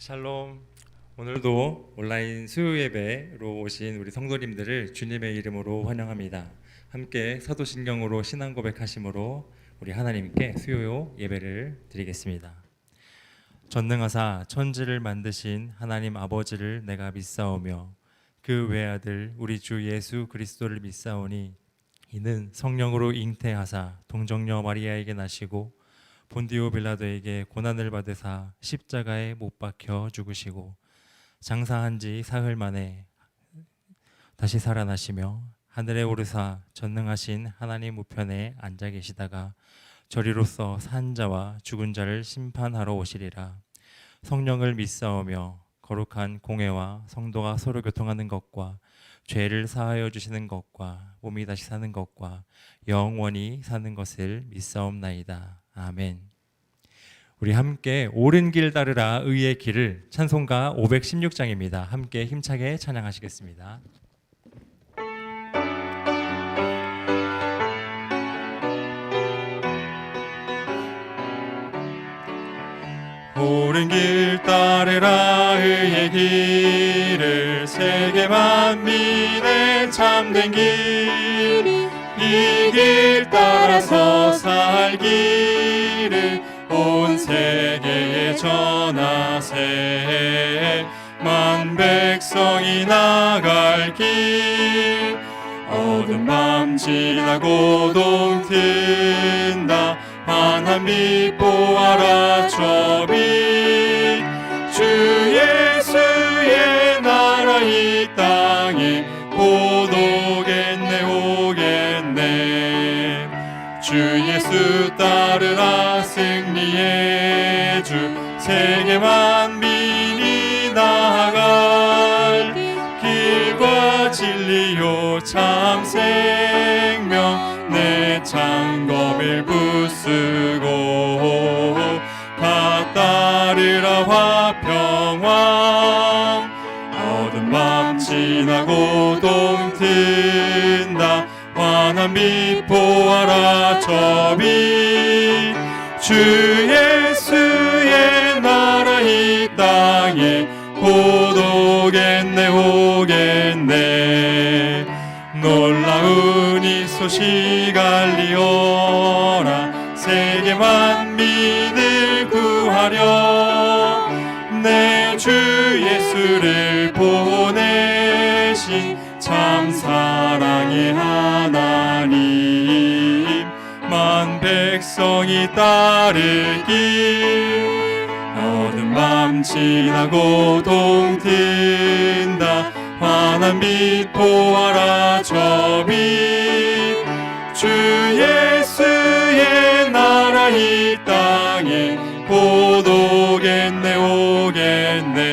샬롬. 오늘도 온라인 수요 예배로 오신 우리 성도님들을 주님의 이름으로 환영합니다. 함께 사도신경으로 신앙 고백하심으로 우리 하나님께 수요 예배를 드리겠습니다. 전능하사 천지를 만드신 하나님 아버지를 내가 믿사오며 그 외아들 우리 주 예수 그리스도를 믿사오니 이는 성령으로 잉태하사 동정녀 마리아에게 나시고 본디오 빌라도에게 고난을 받으사 십자가에 못 박혀 죽으시고 장사한 지 사흘 만에 다시 살아나시며 하늘에 오르사 전능하신 하나님 우편에 앉아 계시다가 저리로서 산 자와 죽은 자를 심판하러 오시리라. 성령을 믿사오며 거룩한 공회와 성도가 서로 교통하는 것과 죄를 사하여 주시는 것과 몸이 다시 사는 것과 영원히 사는 것을 믿사옵나이다. 아멘. 우리 함께 옳은 길 따르라 의의 길을 찬송가 516장입니다. 함께 힘차게 찬양하시겠습니다. 옳은 길 따르라 의의 길을 세계 만민의 참된 길 이 길 따라서 살기를 온 세계에 전하세. 만 백성이 나갈 길 어두운 밤 지나고 동 튼다. 환한 빛 보아라 저 빛 주 예수의 나라 이 땅에 곧 오겠네 오겠네. 주 예수 따르라 승리의 주 세계 만민이 나아갈 길과 진리요 참 생명 내 창검을 붙쓰고 다 따르라 화평왕 어두운 밤 지나고 동 튼다. 환한 빛 보아라 저 빛 주 예수의 나라 이 땅에 곧 오겠네 오겠네. 놀라운 이 소식 알리어라 세계 만민을 구하려 내 주 예수를 보내신 참 사랑의 하나님 만 백성이 따를 길 어두운 밤 지나고 동 튼다. 환한 빛 보아라 저 빛 주 예수의 나라 이 땅에 곧 오겠네 오겠네.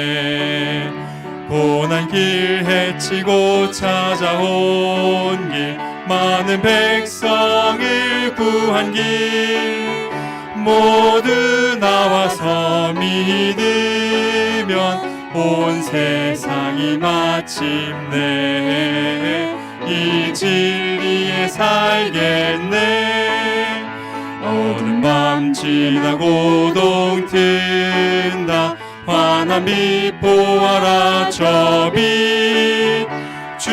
고난 길 헤치고 찾아온 길 많은 백성을 구한 길 모두 나와서 믿으면 온 세상이 마침내 이 진리에 살겠네. 어두운 밤 지나고 동 튼다. 환한 빛 보아라 저 빛 주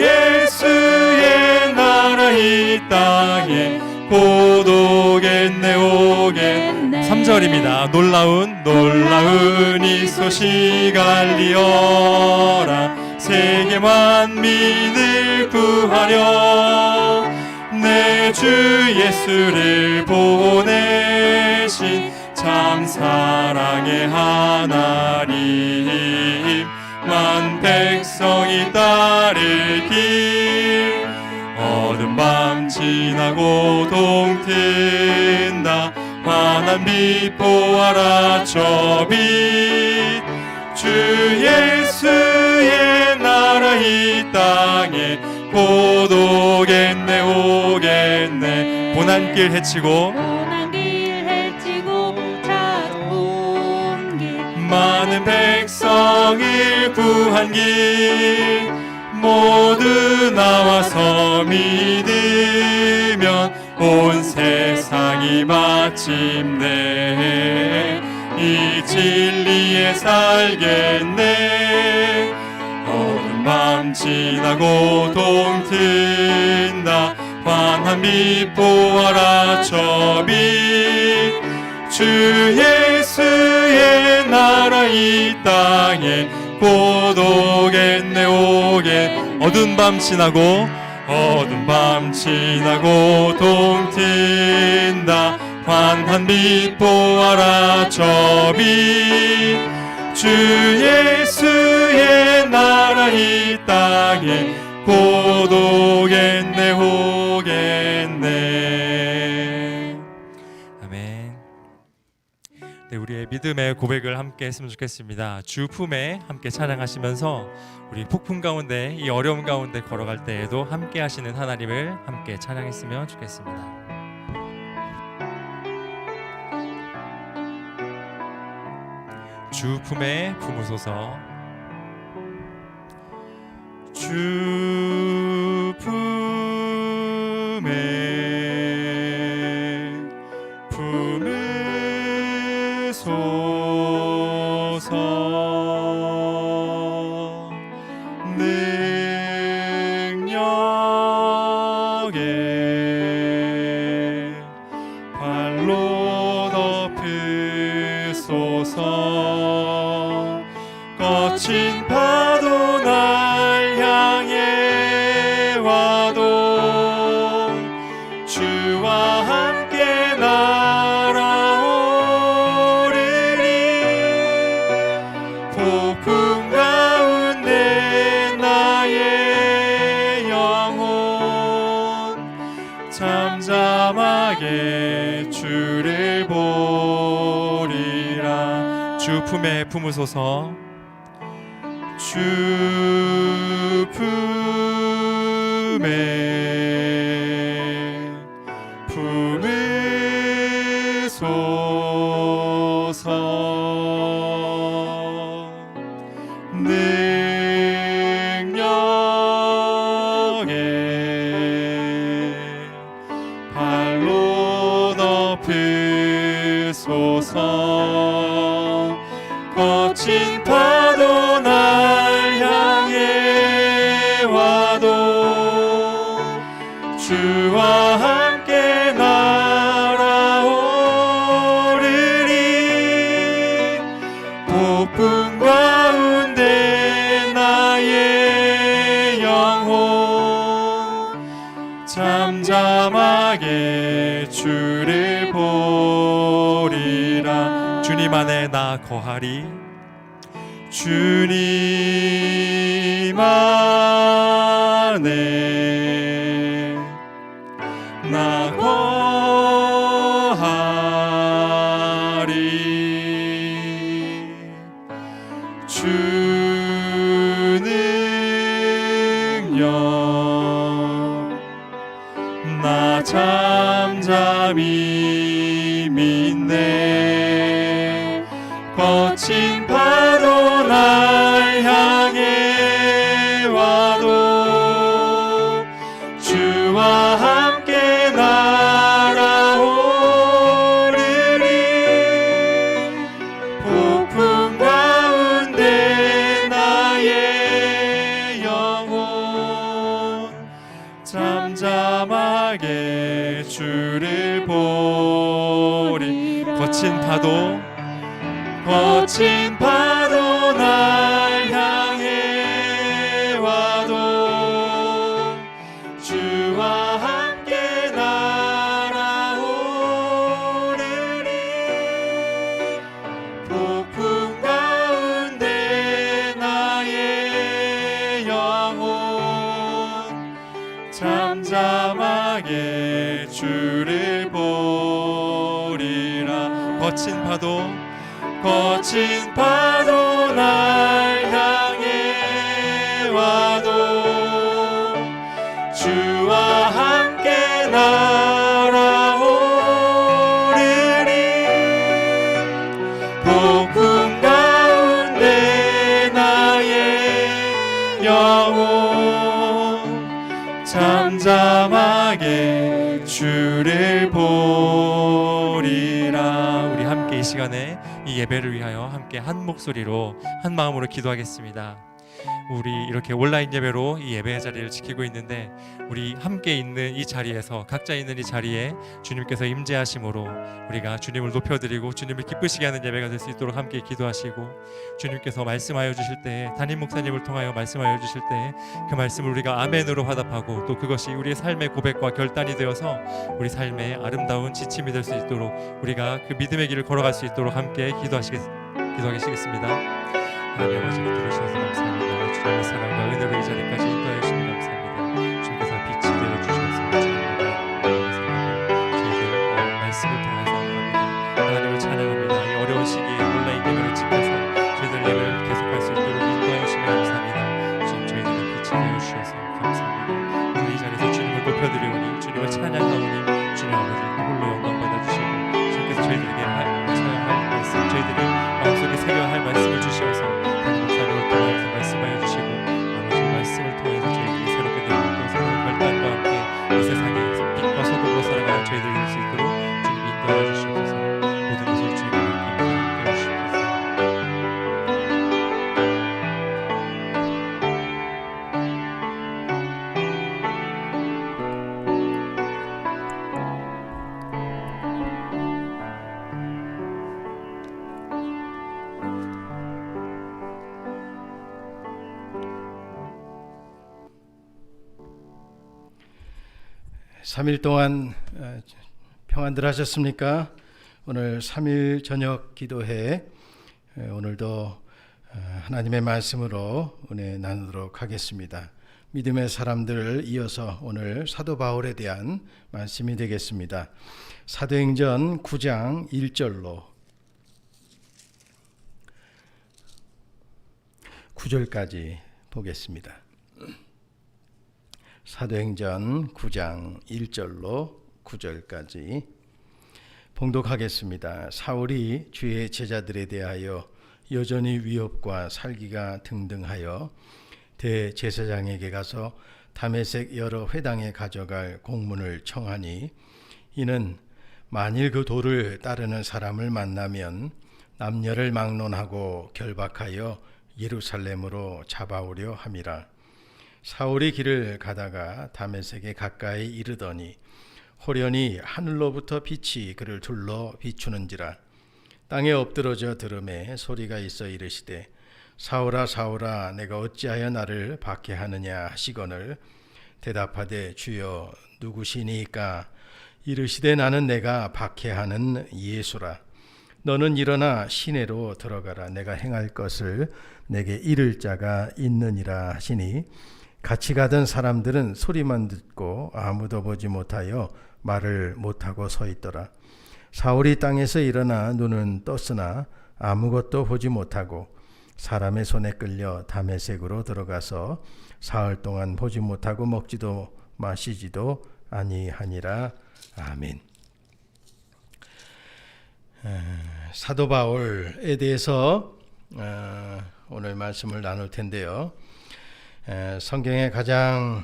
예수의 나라 이 땅에 곧 오겠네 오겠네. 3절입니다. 놀라운 이 소식 알리어라 세계 만민을 구하려 내 주 예수를 보내신 참 사랑의 하나님 만 백성이 따를 길 어두운 밤 지나고 동 튼다. 환한 빛 보아라 저 빛 주 예수의 나라 이 땅에 곧 오겠네 오겠네. 고난길 헤치고 찾아온 길 많은 백성을 구한 길 모두 나와서 믿으면 온 세상이 마침내 이 진리에 살겠네. 어두운 밤 지나고 동 튼다. 환한 빛 보아라 저 빛. 주 예수의 나라 이 땅에 곧 오겠네 오게. 어두운 밤 지나고 어두운 밤 지나고 동 튼다. 환한 빛 보아라 저 빛. 주 예수의 나라 이 땅에 곧 오겠네 오겠네. 아멘. 네, 우리의 믿음의 고백을 함께 했으면 좋겠습니다. 주 품에 함께 찬양하시면서 우리 폭풍 가운데, 이 어려움 가운데 걸어갈 때에도 함께 하시는 하나님을 함께 찬양했으면 좋겠습니다. 주 품에 품으소서. 주 품에 품으소서. 능력에 발로 덮으소서. 거친 파도 날 향해 와도 주와 함께 날아오르리. 폭풍 가운데 나의 영혼 잠잠하게 주를 보리라. 주 품에 품으소서. 주 품에 품으소서. 능력에 발로 덮으소서. 거친 파도 날 향해 와도 주와 함께 날아오르리. 폭풍 가운데 나의 영혼 잠잠하게 주를 보리라. 주님 안에 나 거하리. 주님 안에 나 거하리. 주 능력 나 잠잠히 믿네. 거친 파도 날 향해 와도 주와 함께 날아오르리. 폭풍 가운데 나의 영혼 잠잠하게 주를 보리. 거친 파도 날 향해 와도 주와 함께 날아오르리. 폭풍 가운데 나의 영혼 잠잠하게 주를 보리라. 거친 파도 날 향해 와도 주와 함께 날아오르리. 폭풍 가운데 나의 영혼 잠잠하게 주를 보리라. 우리 함께 이 시간에 이 이 예배를 위하여 함께 한 목소리로 한 마음으로 기도하겠습니다. 우리 이렇게 온라인 예배로 이 예배의 자리를 지키고 있는데 우리 함께 있는 이 자리에서 각자 있는 이 자리에 주님께서 임재하심으로 우리가 주님을 높여드리고 주님을 기쁘시게 하는 예배가 될 수 있도록 함께 기도하시고, 주님께서 말씀하여 주실 때, 담임 목사님을 통하여 말씀하여 주실 때 그 말씀을 우리가 아멘으로 화답하고 또 그것이 우리의 삶의 고백과 결단이 되어서 우리 삶의 아름다운 지침이 될 수 있도록 우리가 그 믿음의 길을 걸어갈 수 있도록 함께 기도하시겠습니다. 하나님 아버지, 들으셔서 감사합니다. 주님의 사랑과 은혜로 이 자리까지 인도하여 주시니 감사합니다. 주님께서 빛이 되어 주셔서 저희들 말씀을 통해서 하나님을 찬양합니다. 이 어려운 시기에 온라인 예배를 지켜서 저희들 예배를 계속할 수 있도록 인도하여 주시니 감사합니다. 주님, 저희들은 빛이 되어 주셔서 감사합니다. 오늘 이 자리에서 주님을 높여드리오니, 주님을 찬양하오니 주님 아버지 홀로 영광 받아주시고, 주님께서 저희들에게 하셔야 할 말씀, 저희들이 마음속에 새겨야 할 말씀을 주시어서 말씀하여 주시고, 아버지 말씀을 통해서 저희들이 새롭게 되고 또 새로운 결단과 함께 이 세상에 빛과 소금으로 살아가는 저희들이 될 수 있도록 주님 인도하여 주시옵소서. 모든 것을 주님께 맡깁니다. 주시옵소서. 삼 일 동안 평안들 하셨습니까? 오늘 3일 저녁 기도회, 오늘도 하나님의 말씀으로 은혜 나누도록 하겠습니다. 믿음의 사람들을 이어서 오늘 사도 바울에 대한 말씀이 되겠습니다. 사도행전 9장 1절로 9절까지 보겠습니다. 사도행전 9장 1절로 9절까지 봉독하겠습니다. 사울이 주의 제자들에 대하여 여전히 위협과 살기가 등등하여 대제사장에게 가서 다메섹 여러 회당에 가져갈 공문을 청하니, 이는 만일 그 도를 따르는 사람을 만나면 남녀를 막론하고 결박하여 예루살렘으로 잡아오려 함이라. 사울이 길을 가다가 다메섹에 가까이 이르더니 호련히 하늘로부터 빛이 그를 둘러 비추는지라. 땅에 엎드러져 들음에 소리가 있어 이르시되, 사울아 사울아 내가 어찌하여 나를 박해하느냐 하시거늘, 대답하되 주여 누구시니까? 이르시되 나는 내가 박해하는 예수라. 너는 일어나 시내로 들어가라. 내가 행할 것을 내게 이를 자가 있느니라 하시니, 같이 가던 사람들은 소리만 듣고 아무도 보지 못하여 말을 못하고 서 있더라. 사울이 땅에서 일어나 눈은 떴으나 아무것도 보지 못하고 사람의 손에 끌려 다메섹으로 들어가서 사흘 동안 보지 못하고 먹지도 마시지도 아니하니라. 아멘. 사도 바울에 대해서 오늘 말씀을 나눌 텐데요. 성경의 가장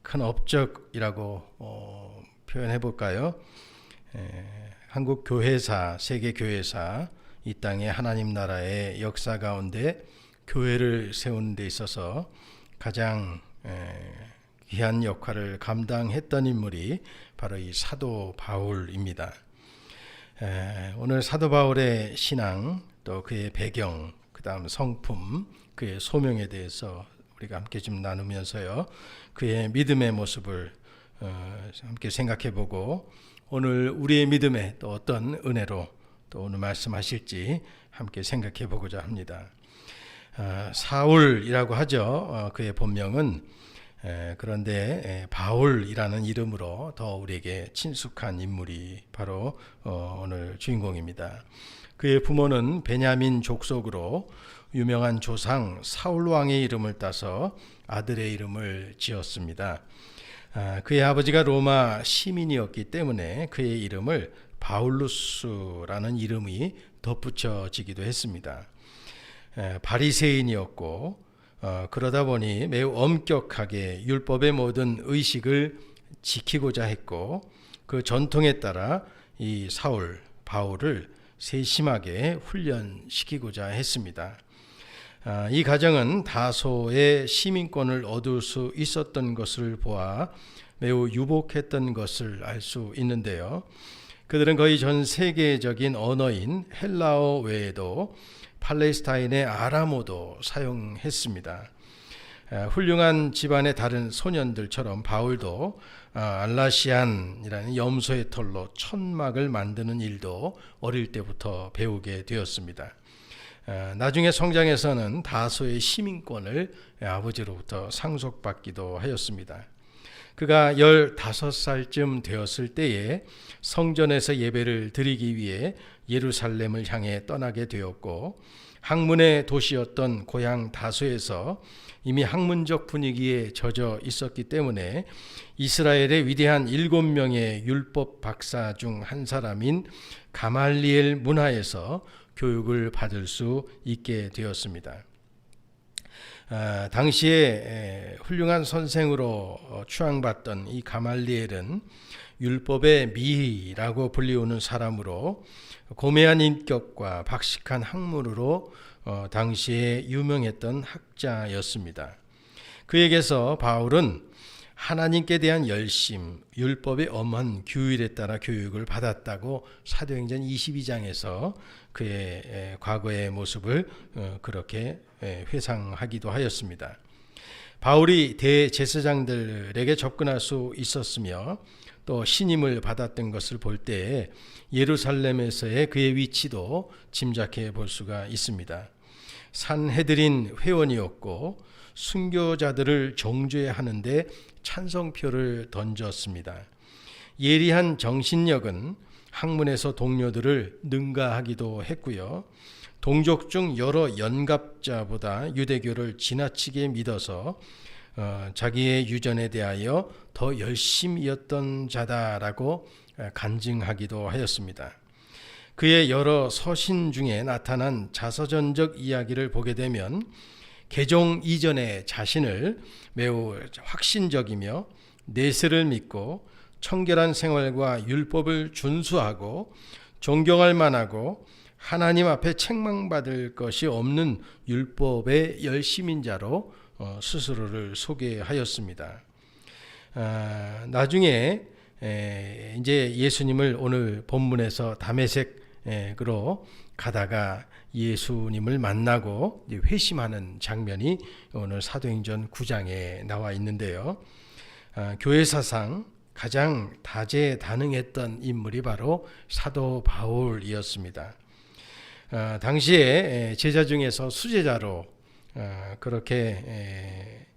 큰 업적이라고 표현해 볼까요? 한국 교회사, 세계 교회사, 이 땅의 하나님 나라의 역사 가운데 교회를 세우는 데 있어서 가장 귀한 역할을 감당했던 인물이 바로 이 사도 바울입니다. 오늘 사도 바울의 신앙, 또 그의 배경, 그 다음 성품, 그의 소명에 대해서 우리가 함께 좀 나누면서요, 그의 믿음의 모습을 함께 생각해보고, 오늘 우리의 믿음에 또 어떤 은혜로 또 오늘 말씀하실지 함께 생각해보고자 합니다. 사울이라고 하죠. 그의 본명은. 그런데 바울이라는 이름으로 더 우리에게 친숙한 인물이 바로 오늘 주인공입니다. 그의 부모는 베냐민 족속으로 유명한 조상 사울 왕의 이름을 따서 아들의 이름을 지었습니다. 그의 아버지가 로마 시민이었기 때문에 그의 이름을 바울루스라는 이름이 덧붙여지기도 했습니다. 바리새인이었고 그러다 보니 매우 엄격하게 율법의 모든 의식을 지키고자 했고, 그 전통에 따라 이 바울을 세심하게 훈련시키고자 했습니다. 이 가정은 다소의 시민권을 얻을 수 있었던 것을 보아 매우 유복했던 것을 알 수 있는데요. 그들은 거의 전 세계적인 언어인 헬라어 외에도 팔레스타인의 아람어도 사용했습니다. 훌륭한 집안의 다른 소년들처럼 바울도 알라시안이라는 염소의 털로 천막을 만드는 일도 어릴 때부터 배우게 되었습니다. 나중에 성장해서는 다소의 시민권을 아버지로부터 상속받기도 하였습니다. 그가 15살쯤 되었을 때에 성전에서 예배를 드리기 위해 예루살렘을 향해 떠나게 되었고, 학문의 도시였던 고향 다소에서 이미 학문적 분위기에 젖어 있었기 때문에 이스라엘의 위대한 7명의 율법 박사 중 한 사람인 가말리엘 문화에서 교육을 받을 수 있게 되었습니다. 당시에 훌륭한 선생으로 추앙받던 이 가말리엘은 율법의 미라고 불리우는 사람으로 고매한 인격과 박식한 학문으로 당시에 유명했던 학자였습니다. 그에게서 바울은 하나님께 대한 열심, 율법의 엄한 규율에 따라 교육을 받았다고 사도행전 22장에서 그의 과거의 모습을 그렇게 회상하기도 하였습니다. 바울이 대제사장들에게 접근할 수 있었으며 또 신임을 받았던 것을 볼 때 예루살렘에서의 그의 위치도 짐작해 볼 수가 있습니다. 산헤드린 회원이었고 순교자들을 정죄하는데 찬성표를 던졌습니다. 예리한 정신력은 학문에서 동료들을 능가하기도 했고요. 동족 중 여러 연갑자보다 유대교를 지나치게 믿어서 자기의 유전에 대하여 더 열심이었던 자다라고 간증하기도 하였습니다. 그의 여러 서신 중에 나타난 자서전적 이야기를 보게 되면 개종 이전의 자신을 매우 확신적이며 내세를 믿고 청결한 생활과 율법을 준수하고 존경할 만하고 하나님 앞에 책망받을 것이 없는 율법의 열심인 자로 스스로를 소개하였습니다. 나중에 이제 예수님을 오늘 본문에서 다메섹으로 가다가 예수님을 만나고 회심하는 장면이 오늘 사도행전 9장에 나와 있는데요. 교회 사상 가장 다재다능했던 인물이 바로 사도 바울이었습니다. 당시에 제자 중에서 수제자로 그렇게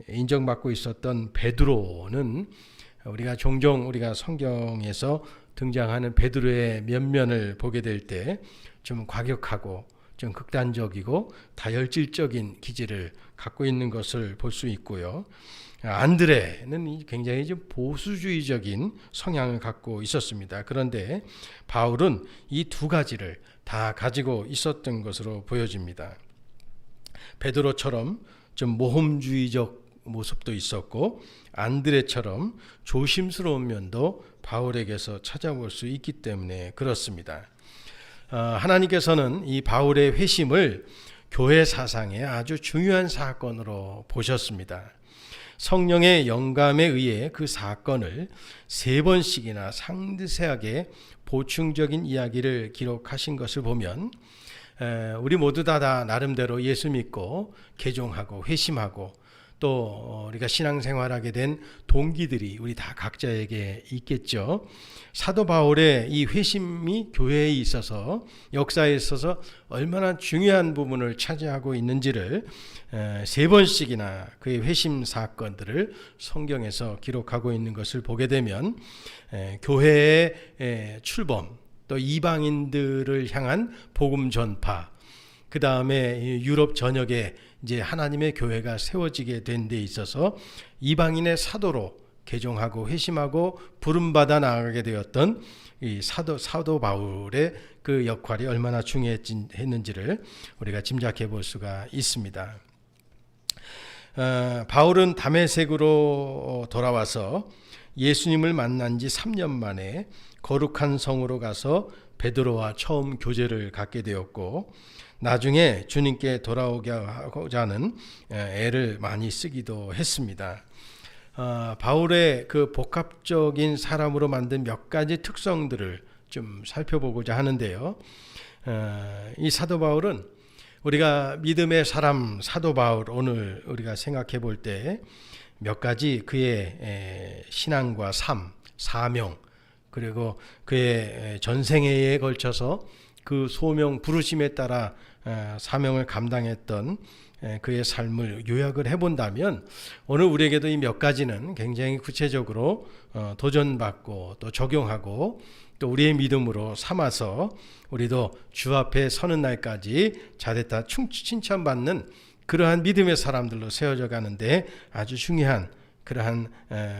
인정받고 있었던 베드로는 종종 우리가 성경에서 등장하는 베드로의 면면을 보게 될 때 좀 과격하고 좀 극단적이고 다혈질적인 기질을 갖고 있는 것을 볼 수 있고요. 안드레는 굉장히 좀 보수주의적인 성향을 갖고 있었습니다. 그런데 바울은 이 두 가지를 다 가지고 있었던 것으로 보여집니다. 베드로처럼 좀 모험주의적 모습도 있었고 안드레처럼 조심스러운 면도 바울에게서 찾아볼 수 있기 때문에 그렇습니다. 하나님께서는 이 바울의 회심을 교회 사상의 아주 중요한 사건으로 보셨습니다. 성령의 영감에 의해 그 사건을 3번씩이나 상세하게 보충적인 이야기를 기록하신 것을 보면 우리 모두 다 나름대로 예수 믿고 개종하고 회심하고 또 우리가 신앙생활하게 된 동기들이 우리 다 각자에게 있겠죠. 사도 바울의 이 회심이 교회에 있어서 역사에 있어서 얼마나 중요한 부분을 차지하고 있는지를 3번씩이나 그의 회심 사건들을 성경에서 기록하고 있는 것을 보게 되면 교회의 출범, 또 이방인들을 향한 복음 전파, 그 다음에 유럽 전역에 이제 하나님의 교회가 세워지게 된 데 있어서 이방인의 사도로 개종하고 회심하고 부름받아 나가게 되었던 이 사도 바울의 그 역할이 얼마나 중요했는지를 우리가 짐작해 볼 수가 있습니다. 바울은 다메섹으로 돌아와서 예수님을 만난 지 3년 만에 거룩한 성으로 가서 베드로와 처음 교제를 갖게 되었고 나중에 주님께 돌아오고자 하는 애를 많이 쓰기도 했습니다. 바울의 그 복합적인 사람으로 만든 몇 가지 특성들을 좀 살펴보고자 하는데요. 이 사도 바울은 우리가 믿음의 사람 사도 바울 오늘 우리가 생각해 볼 때 몇 가지 그의 신앙과 삶, 사명 그리고 그의 전생애에 걸쳐서 그 소명 부르심에 따라 사명을 감당했던 그의 삶을 요약을 해본다면 오늘 우리에게도 이 몇 가지는 굉장히 구체적으로 도전받고 또 적용하고 또 우리의 믿음으로 삼아서 우리도 주 앞에 서는 날까지 잘했다 칭찬받는 그러한 믿음의 사람들로 세워져 가는데 아주 중요한 그러한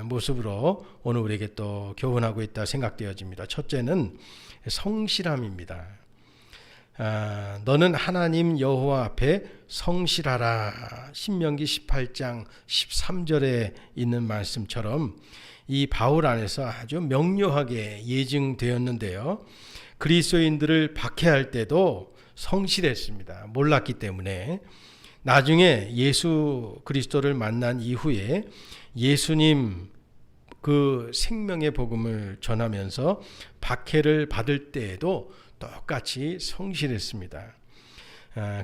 모습으로 오늘 우리에게 또 교훈하고 있다 생각되어집니다. 첫째는 성실함입니다. 너는 하나님 여호와 앞에 성실하라. 신명기 18장 13절에 있는 말씀처럼 이 바울 안에서 아주 명료하게 예증되었는데요. 그리스도인들을 박해할 때도 성실했습니다. 몰랐기 때문에. 나중에 예수 그리스도를 만난 이후에 예수님 그 생명의 복음을 전하면서 박해를 받을 때에도 똑같이 성실했습니다.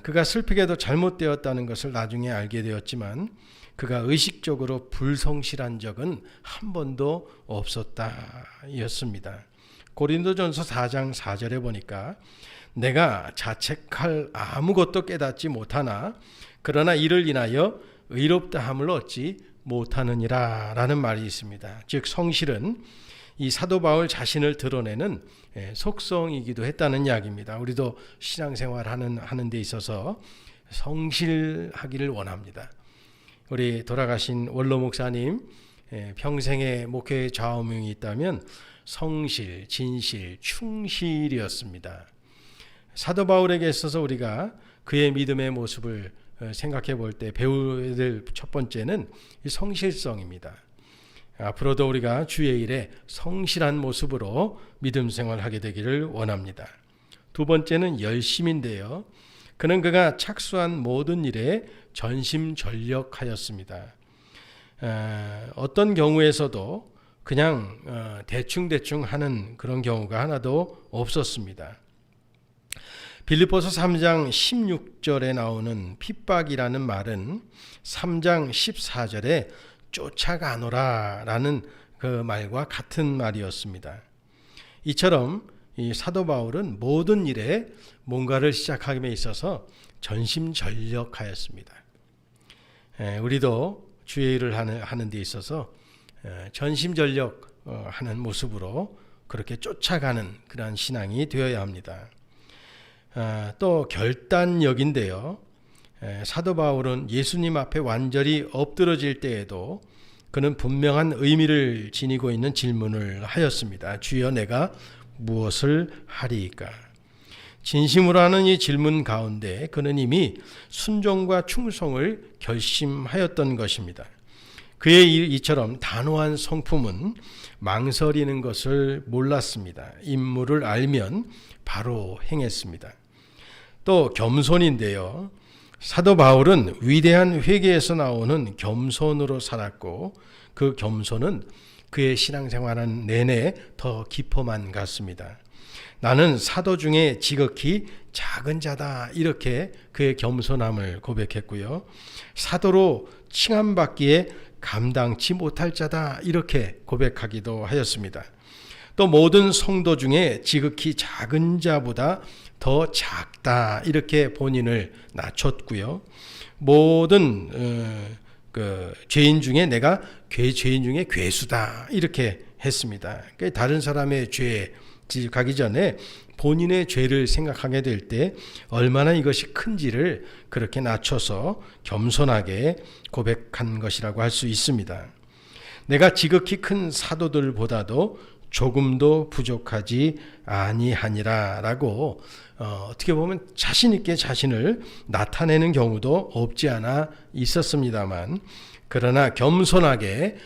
그가 슬프게도 잘못되었다는 것을 나중에 알게 되었지만 그가 의식적으로 불성실한 적은 한 번도 없었다였습니다. 고린도전서 4장 4절에 보니까 내가 자책할 아무것도 깨닫지 못하나 그러나 이를 인하여 의롭다함을 얻지 못하느니라 라는 말이 있습니다. 즉 성실은 이 사도 바울 자신을 드러내는 속성이기도 했다는 이야기입니다. 우리도 신앙생활 하는 데 있어서 성실하기를 원합니다. 우리 돌아가신 원로 목사님 평생의 목회의 좌우명이 있다면 성실, 진실, 충실이었습니다. 사도 바울에게 있어서 우리가 그의 믿음의 모습을 생각해 볼 때 배워야 될 첫 번째는 이 성실성입니다. 앞으로도 우리가 주의 일에 성실한 모습으로 믿음 생활하게 되기를 원합니다. 두 번째는 열심인데요. 그는 그가 착수한 모든 일에 전심전력하였습니다. 어떤 경우에서도 그냥 대충 하는 그런 경우가 하나도 없었습니다. 빌립보서 3장 16절에 나오는 핍박이라는 말은 3장 14절에 쫓아가노라 라는 그 말과 같은 말이었습니다. 이처럼 이 사도 바울은 모든 일에 뭔가를 시작함에 있어서 전심전력하였습니다. 우리도 주의 일을 하는 데 있어서 전심전력 하는 모습으로 그렇게 쫓아가는 그러한 신앙이 되어야 합니다. 또 결단력인데요. 사도 바울은 예수님 앞에 완전히 엎드러질 때에도 그는 분명한 의미를 지니고 있는 질문을 하였습니다. 주여 내가 무엇을 하리이까? 진심으로 하는 이 질문 가운데 그는 이미 순종과 충성을 결심하였던 것입니다. 그의 이처럼 단호한 성품은 망설이는 것을 몰랐습니다. 임무를 알면 바로 행했습니다. 또 겸손인데요. 사도 바울은 위대한 회개에서 나오는 겸손으로 살았고 그 겸손은 그의 신앙생활은 내내 더 깊어만 갔습니다. 나는 사도 중에 지극히 작은 자다 이렇게 그의 겸손함을 고백했고요. 사도로 칭함받기에 감당치 못할 자다 이렇게 고백하기도 하였습니다. 또 모든 성도 중에 지극히 작은 자보다 더 작다 이렇게 본인을 낮췄고요. 모든 죄인 중에 내가 죄인 중에 괴수다 이렇게 했습니다. 그러니까 다른 사람의 죄에 가기 전에 본인의 죄를 생각하게 될 때 얼마나 이것이 큰지를 그렇게 낮춰서 겸손하게 고백한 것이라고 할 수 있습니다. 내가 지극히 큰 사도들보다도 조금도 부족하지 아니하니라라고 어떻게 보면 자신 있게 자신을 나타내는 경우도 없지 않아 있었습니다만, 그러나 겸손하게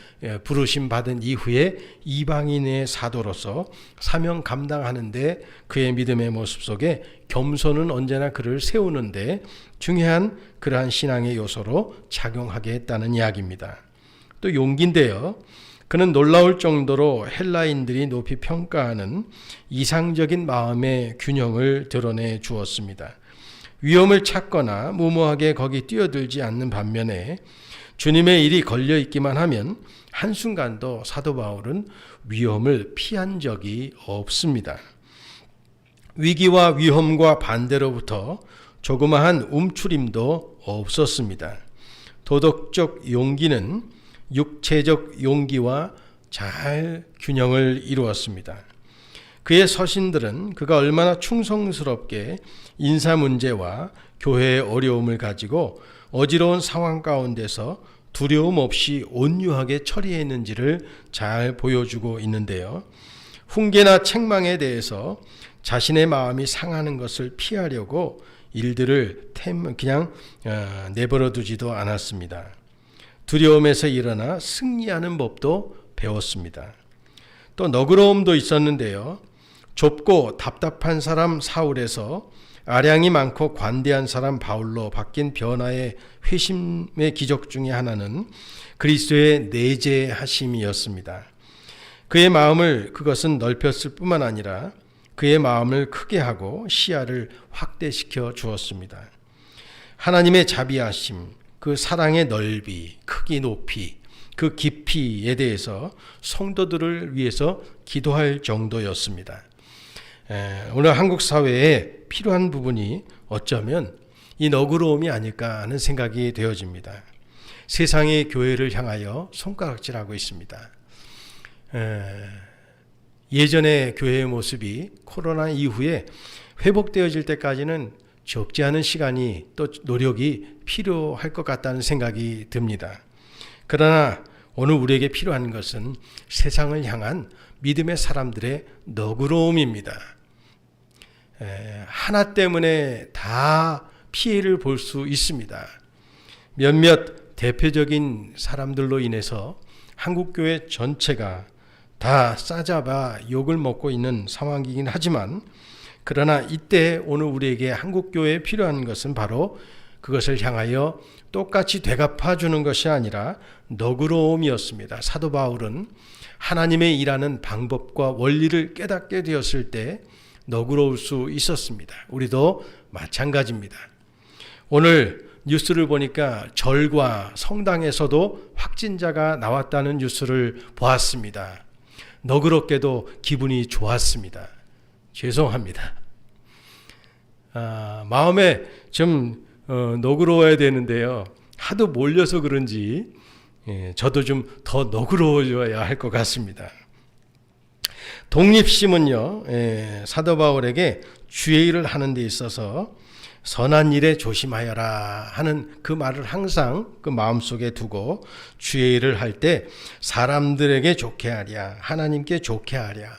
부르심 받은 이후에 이방인의 사도로서 사명 감당하는데 그의 믿음의 모습 속에 겸손은 언제나 그를 세우는데 중요한 그러한 신앙의 요소로 작용하게 했다는 이야기입니다. 또 용기인데요. 그는 놀라울 정도로 헬라인들이 높이 평가하는 이상적인 마음의 균형을 드러내 주었습니다. 위험을 찾거나 무모하게 거기 뛰어들지 않는 반면에 주님의 일이 걸려 있기만 하면 한순간도 사도 바울은 위험을 피한 적이 없습니다. 위기와 위험과 반대로부터 조그마한 움츠림도 없었습니다. 도덕적 용기는 육체적 용기와 잘 균형을 이루었습니다. 그의 서신들은 그가 얼마나 충성스럽게 인사 문제와 교회의 어려움을 가지고 어지러운 상황 가운데서 두려움 없이 온유하게 처리했는지를 잘 보여주고 있는데요. 훈계나 책망에 대해서 자신의 마음이 상하는 것을 피하려고 일들을 그냥 내버려 두지도 않았습니다. 두려움에서 일어나 승리하는 법도 배웠습니다. 또 너그러움도 있었는데요. 좁고 답답한 사람 사울에서 아량이 많고 관대한 사람 바울로 바뀐 변화의 회심의 기적 중에 하나는 그리스도의 내재하심이었습니다. 그의 마음을 그것은 넓혔을 뿐만 아니라 그의 마음을 크게 하고 시야를 확대시켜 주었습니다. 하나님의 자비하심, 그 사랑의 넓이, 크기, 높이, 그 깊이에 대해서 성도들을 위해서 기도할 정도였습니다. 오늘 한국 사회에 필요한 부분이 어쩌면 이 너그러움이 아닐까 하는 생각이 되어집니다. 세상의 교회를 향하여 손가락질하고 있습니다. 예전의 교회의 모습이 코로나 이후에 회복되어질 때까지는 적지 않은 시간이 또 노력이 필요할 것 같다는 생각이 듭니다. 그러나 오늘 우리에게 필요한 것은 세상을 향한 믿음의 사람들의 너그러움입니다. 하나 때문에 다 피해를 볼 수 있습니다. 몇몇 대표적인 사람들로 인해서 한국교회 전체가 다 싸잡아 욕을 먹고 있는 상황이긴 하지만, 그러나 이때 오늘 우리에게 한국교회에 필요한 것은 바로 그것을 향하여 똑같이 되갚아주는 것이 아니라 너그러움이었습니다. 사도 바울은 하나님의 일하는 방법과 원리를 깨닫게 되었을 때 너그러울 수 있었습니다. 우리도 마찬가지입니다. 오늘 뉴스를 보니까 절과 성당에서도 확진자가 나왔다는 뉴스를 보았습니다. 너그럽게도 기분이 좋았습니다. 죄송합니다. 마음에 좀 너그러워야 되는데요. 하도 몰려서 그런지 저도 좀 더 너그러워져야 할 것 같습니다. 독립심은요, 사도 바울에게 주의 일을 하는 데 있어서 선한 일에 조심하여라 하는 그 말을 항상 그 마음속에 두고 주의 일을 할 때 사람들에게 좋게 하랴, 하나님께 좋게 하랴.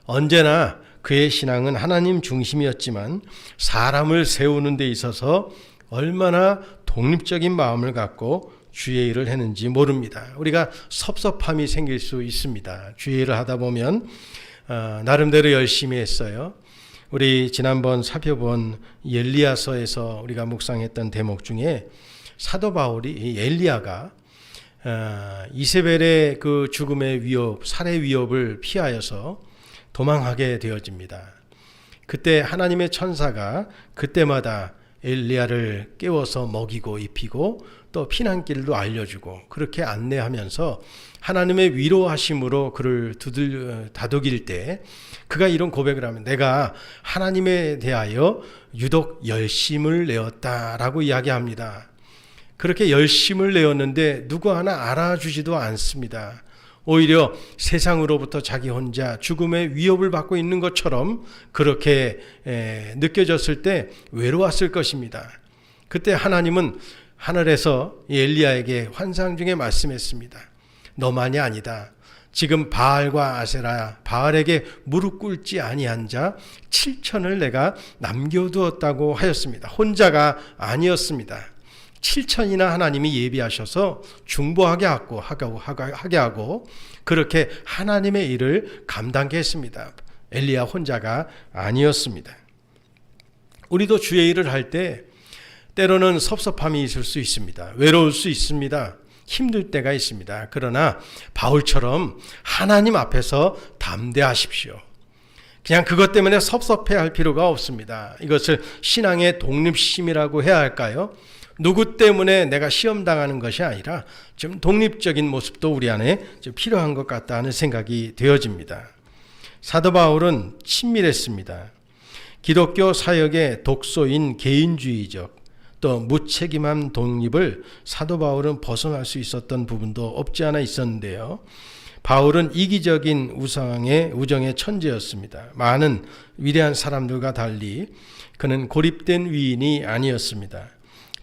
언제나 그의 신앙은 하나님 중심이었지만 사람을 세우는 데 있어서 얼마나 독립적인 마음을 갖고 주의 일을 했는지 모릅니다. 우리가 섭섭함이 생길 수 있습니다. 주의 일을 하다 보면 나름대로 열심히 했어요. 우리 지난번 살펴본 엘리야서에서 우리가 묵상했던 대목 중에 사도 바울이 엘리야가 이세벨의 그 죽음의 위협, 살해 위협을 피하여서 도망하게 되어집니다. 그때 하나님의 천사가 그때마다 엘리야를 깨워서 먹이고 입히고 또 피난길도 알려주고 그렇게 안내하면서 하나님의 위로하심으로 그를 다독일 때 그가 이런 고백을 하면 내가 하나님에 대하여 유독 열심을 내었다라고 이야기합니다. 그렇게 열심을 내었는데 누구 하나 알아주지도 않습니다. 오히려 세상으로부터 자기 혼자 죽음의 위협을 받고 있는 것처럼 그렇게 느껴졌을 때 외로웠을 것입니다. 그때 하나님은 하늘에서 엘리야에게 환상 중에 말씀했습니다. 너만이 아니다. 지금 바알과 아세라, 바알에게 무릎 꿇지 아니한 자 7천을 내가 남겨두었다고 하였습니다. 혼자가 아니었습니다. 7천이나 하나님이 예비하셔서 중보하게 하고 그렇게 하나님의 일을 감당케 했습니다. 엘리야 혼자가 아니었습니다. 우리도 주의 일을 할 때 때로는 섭섭함이 있을 수 있습니다. 외로울 수 있습니다. 힘들 때가 있습니다. 그러나 바울처럼 하나님 앞에서 담대하십시오. 그냥 그것 때문에 섭섭해할 필요가 없습니다. 이것을 신앙의 독립심이라고 해야 할까요? 누구 때문에 내가 시험당하는 것이 아니라 좀 독립적인 모습도 우리 안에 좀 필요한 것 같다는 생각이 되어집니다. 사도 바울은 친밀했습니다. 기독교 사역의 독소인 개인주의적 또 무책임한 독립을 사도 바울은 벗어날 수 있었던 부분도 없지 않아 있었는데요. 바울은 이기적인 우정의 천재였습니다. 많은 위대한 사람들과 달리 그는 고립된 위인이 아니었습니다.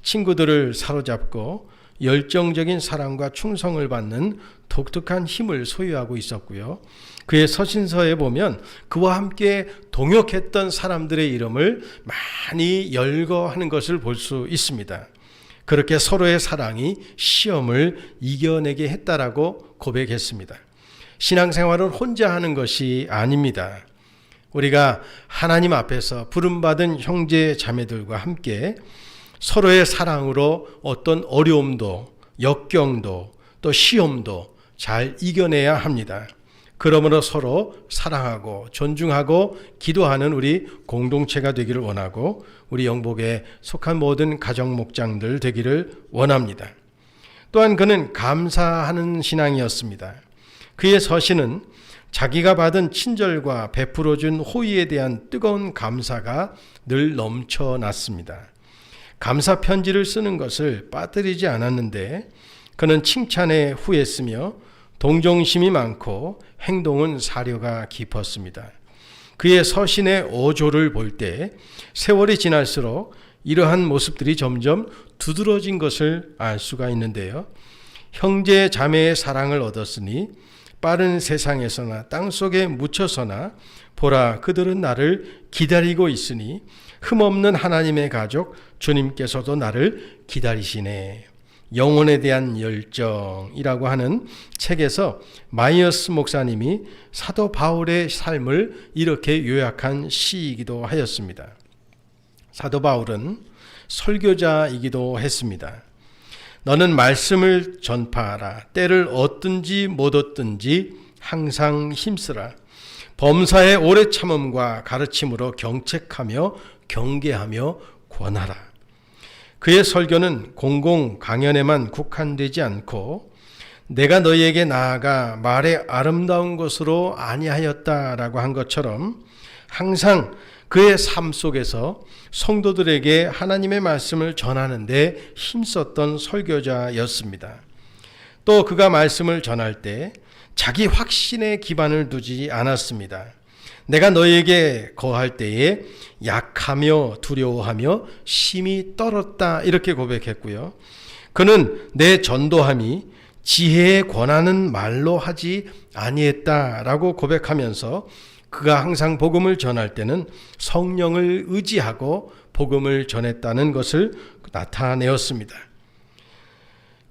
친구들을 사로잡고 열정적인 사랑과 충성을 받는 독특한 힘을 소유하고 있었고요. 그의 서신서에 보면 그와 함께 동역했던 사람들의 이름을 많이 열거하는 것을 볼 수 있습니다. 그렇게 서로의 사랑이 시험을 이겨내게 했다라고 고백했습니다. 신앙생활은 혼자 하는 것이 아닙니다. 우리가 하나님 앞에서 부름받은 형제 자매들과 함께 서로의 사랑으로 어떤 어려움도 역경도 또 시험도 잘 이겨내야 합니다. 그러므로 서로 사랑하고 존중하고 기도하는 우리 공동체가 되기를 원하고 우리 영복에 속한 모든 가정 목장들 되기를 원합니다. 또한 그는 감사하는 신앙이었습니다. 그의 서신은 자기가 받은 친절과 베풀어준 호의에 대한 뜨거운 감사가 늘 넘쳐났습니다. 감사 편지를 쓰는 것을 빠뜨리지 않았는데 그는 칭찬에 후했으며 동정심이 많고 행동은 사려가 깊었습니다. 그의 서신의 어조를 볼 때 세월이 지날수록 이러한 모습들이 점점 두드러진 것을 알 수가 있는데요. 형제 자매의 사랑을 얻었으니 빠른 세상에서나 땅속에 묻혀서나 보라 그들은 나를 기다리고 있으니 흠없는 하나님의 가족 주님께서도 나를 기다리시네. 영혼에 대한 열정이라고 하는 책에서 마이어스 목사님이 사도 바울의 삶을 이렇게 요약한 시이기도 하였습니다. 사도 바울은 설교자이기도 했습니다. 너는 말씀을 전파하라. 때를 얻든지 못 얻든지 항상 힘쓰라. 범사의 오래 참음과 가르침으로 경책하며 경계하며 권하라. 그의 설교는 공공 강연에만 국한되지 않고 내가 너희에게 나아가 말의 아름다운 것으로 아니하였다라고 한 것처럼 항상 그의 삶 속에서 성도들에게 하나님의 말씀을 전하는 데 힘썼던 설교자였습니다. 또 그가 말씀을 전할 때 자기 확신에 기반을 두지 않았습니다. 내가 너희에게 거할 때에 약하며 두려워하며 심히 떨었다 이렇게 고백했고요. 그는 내 전도함이 지혜에 권하는 말로 하지 아니했다라고 고백하면서 그가 항상 복음을 전할 때는 성령을 의지하고 복음을 전했다는 것을 나타내었습니다.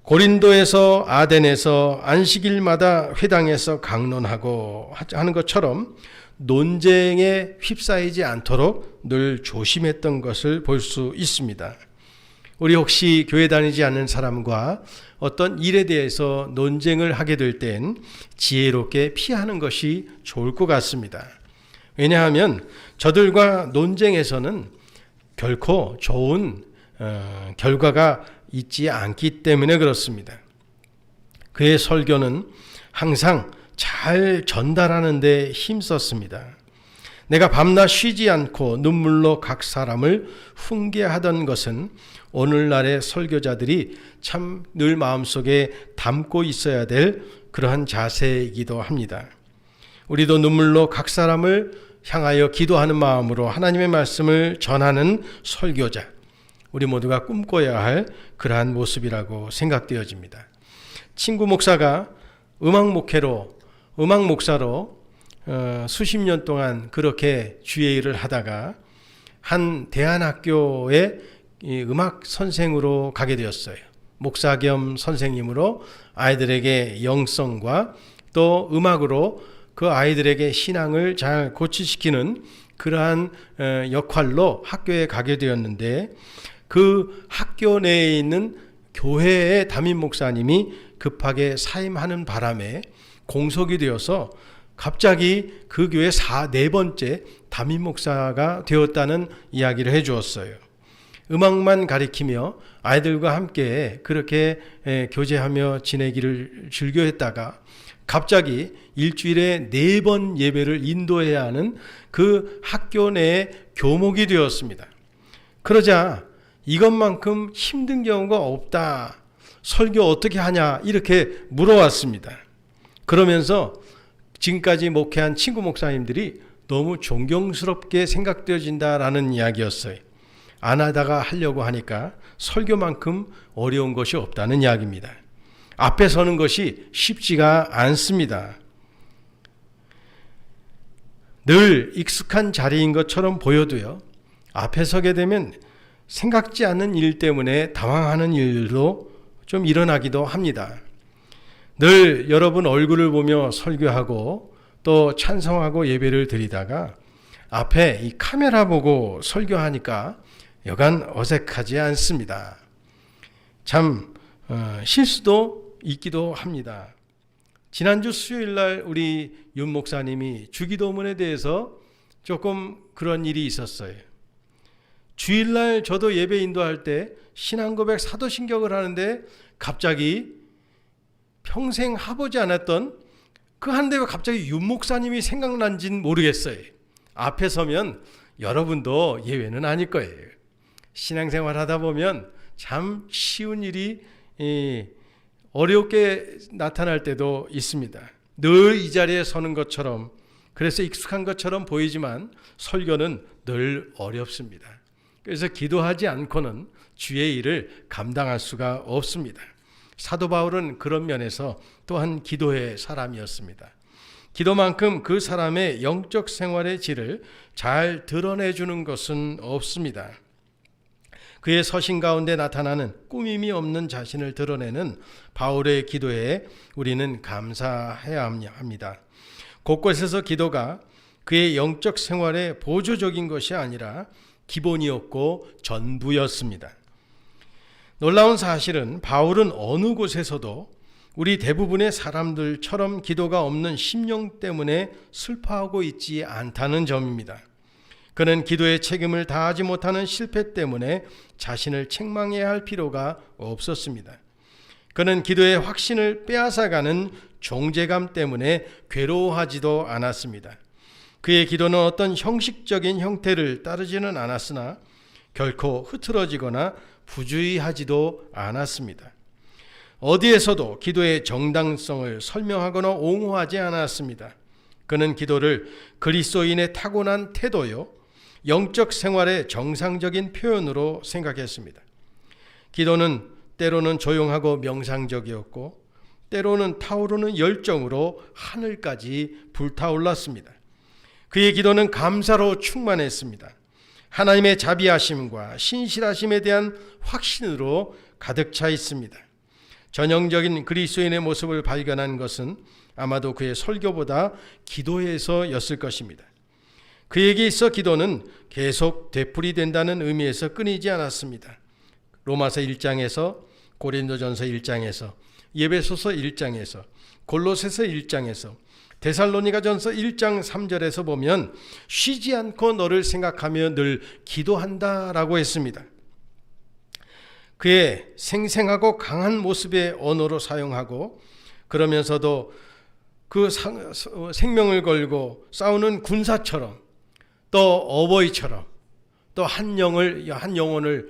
고린도에서 아덴에서 안식일마다 회당에서 강론하고 하는 것처럼 논쟁에 휩싸이지 않도록 늘 조심했던 것을 볼 수 있습니다. 우리 혹시 교회 다니지 않는 사람과 어떤 일에 대해서 논쟁을 하게 될 땐 지혜롭게 피하는 것이 좋을 것 같습니다. 왜냐하면 저들과 논쟁에서는 결코 좋은 결과가 있지 않기 때문에 그렇습니다. 그의 설교는 항상 잘 전달하는 데 힘썼습니다. 내가 밤낮 쉬지 않고 눈물로 각 사람을 훈계하던 것은 오늘날의 설교자들이 참 늘 마음속에 담고 있어야 될 그러한 자세이기도 합니다. 우리도 눈물로 각 사람을 향하여 기도하는 마음으로 하나님의 말씀을 전하는 설교자, 우리 모두가 꿈꿔야 할 그러한 모습이라고 생각되어집니다. 친구 목사가 음악 목회로 음악 목사로 수십 년 동안 그렇게 주의 일을 하다가 한 대안학교에 음악 선생으로 가게 되었어요. 목사 겸 선생님으로 아이들에게 영성과 또 음악으로 그 아이들에게 신앙을 잘 고취시키는 그러한 역할로 학교에 가게 되었는데, 그 학교 내에 있는 교회의 담임 목사님이 급하게 사임하는 바람에 공석이 되어서 갑자기 그 교회 네 번째 담임 목사가 되었다는 이야기를 해 주었어요. 음악만 가리키며 아이들과 함께 그렇게 교제하며 지내기를 즐겨했다가 갑자기 일주일에 4번 예배를 인도해야 하는 그 학교 내의 교목이 되었습니다. 그러자 이것만큼 힘든 경우가 없다, 설교 어떻게 하냐, 이렇게 물어왔습니다. 그러면서 지금까지 목회한 친구 목사님들이 너무 존경스럽게 생각되어진다라는 이야기였어요. 안 하다가 하려고 하니까 설교만큼 어려운 것이 없다는 이야기입니다. 앞에 서는 것이 쉽지가 않습니다. 늘 익숙한 자리인 것처럼 보여도요, 앞에 서게 되면 생각지 않은 일 때문에 당황하는 일도 좀 일어나기도 합니다. 늘 여러분 얼굴을 보며 설교하고 또 찬송하고 예배를 드리다가 앞에 이 카메라 보고 설교하니까 여간 어색하지 않습니다. 참 실수도 있기도 합니다. 지난주 수요일날 우리 윤 목사님이 주기도문에 대해서 조금 그런 일이 있었어요. 주일날 저도 예배 인도할 때 신앙고백 사도신경을 하는데 갑자기 평생 해보지 않았던 그 한데 왜 갑자기 윤 목사님이 생각난지는 모르겠어요. 앞에 서면 여러분도 예외는 아닐 거예요. 신앙생활 하다 보면 참 쉬운 일이 어렵게 나타날 때도 있습니다. 늘 이 자리에 서는 것처럼, 그래서 익숙한 것처럼 보이지만 설교는 늘 어렵습니다. 그래서 기도하지 않고는 주의 일을 감당할 수가 없습니다. 사도 바울은 그런 면에서 또한 기도의 사람이었습니다. 기도만큼 그 사람의 영적 생활의 질을 잘 드러내주는 것은 없습니다. 그의 서신 가운데 나타나는 꾸밈이 없는 자신을 드러내는 바울의 기도에 우리는 감사해야 합니다. 곳곳에서 기도가 그의 영적 생활의 보조적인 것이 아니라 기본이었고 전부였습니다. 놀라운 사실은 바울은 어느 곳에서도 우리 대부분의 사람들처럼 기도가 없는 심령 때문에 슬퍼하고 있지 않다는 점입니다. 그는 기도의 책임을 다하지 못하는 실패 때문에 자신을 책망해야 할 필요가 없었습니다. 그는 기도의 확신을 빼앗아가는 존재감 때문에 괴로워하지도 않았습니다. 그의 기도는 어떤 형식적인 형태를 따르지는 않았으나 결코 흐트러지거나 부주의하지도 않았습니다. 어디에서도 기도의 정당성을 설명하거나 옹호하지 않았습니다. 그는 기도를 그리스도인의 타고난 태도요, 영적 생활의 정상적인 표현으로 생각했습니다. 기도는 때로는 조용하고 명상적이었고 때로는 타오르는 열정으로 하늘까지 불타올랐습니다. 그의 기도는 감사로 충만했습니다. 하나님의 자비하심과 신실하심에 대한 확신으로 가득 차 있습니다. 전형적인 그리스도인의 모습을 발견한 것은 아마도 그의 설교보다 기도에서였을 것입니다. 그에게 있어 기도는 계속 되풀이된다는 의미에서 끊이지 않았습니다. 로마서 1장에서, 고린도전서 1장에서, 에베소서 1장에서, 골로새서 1장에서, 데살로니가전서 1장 3절에서 보면 쉬지 않고 너를 생각하며 늘 기도한다라고 했습니다. 그의 생생하고 강한 모습의 언어로 사용하고 그러면서도 그 생명을 걸고 싸우는 군사처럼 또 어버이처럼 또 한 영혼을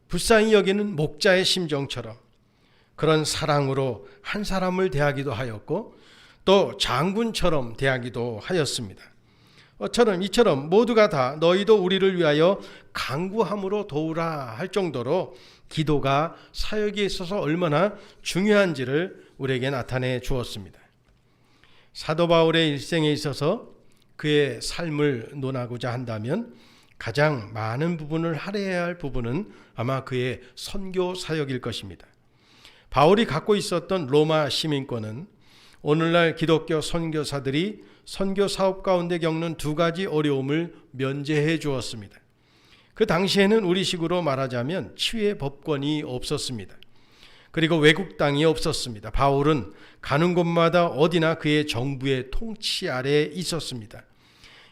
불쌍히 여기는 목자의 심정처럼 그런 사랑으로 한 사람을 대하기도 하였고 또 장군처럼 대하기도 하였습니다. 이처럼 모두가 다 너희도 우리를 위하여 간구함으로 도우라 할 정도로 기도가 사역에 있어서 얼마나 중요한지를 우리에게 나타내 주었습니다. 사도 바울의 일생에 있어서 그의 삶을 논하고자 한다면 가장 많은 부분을 할애해야 할 부분은 아마 그의 선교 사역일 것입니다. 바울이 갖고 있었던 로마 시민권은 오늘날 기독교 선교사들이 선교 사업 가운데 겪는 두 가지 어려움을 면제해 주었습니다. 그 당시에는 우리식으로 말하자면 치유의 법권이 없었습니다. 그리고 외국 땅이 없었습니다. 바울은 가는 곳마다 어디나 그의 정부의 통치 아래에 있었습니다.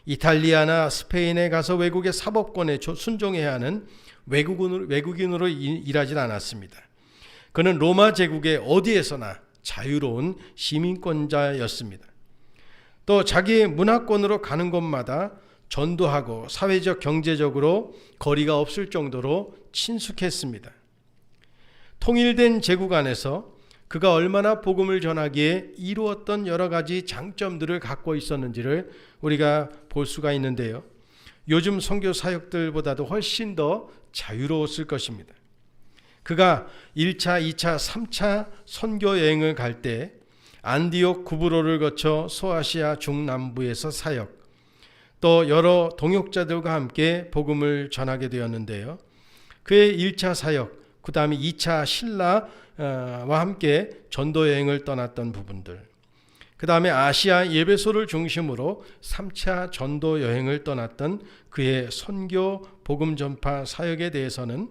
이탈리아나 스페인에 가서 외국의 사법권에 순종해야 하는 외국인으로 일하지 않았습니다. 그는 로마 제국의 어디에서나 자유로운 시민권자였습니다. 또 자기의 문화권으로 가는 곳마다 전도하고 사회적 경제적으로 거리가 없을 정도로 친숙했습니다. 통일된 제국 안에서 그가 얼마나 복음을 전하기에 이루었던 여러 가지 장점들을 갖고 있었는지를 우리가 볼 수가 있는데요. 요즘 선교 사역들보다도 훨씬 더 자유로웠을 것입니다. 그가 1차, 2차, 3차 선교 여행을 갈 때 안디옥 구브로를 거쳐 소아시아 중남부에서 사역, 또 여러 동역자들과 함께 복음을 전하게 되었는데요. 그의 1차 사역, 그 다음에 2차 신라와 함께 전도 여행을 떠났던 부분들, 그 다음에 아시아 예배소를 중심으로 3차 전도 여행을 떠났던 그의 선교 복음 전파 사역에 대해서는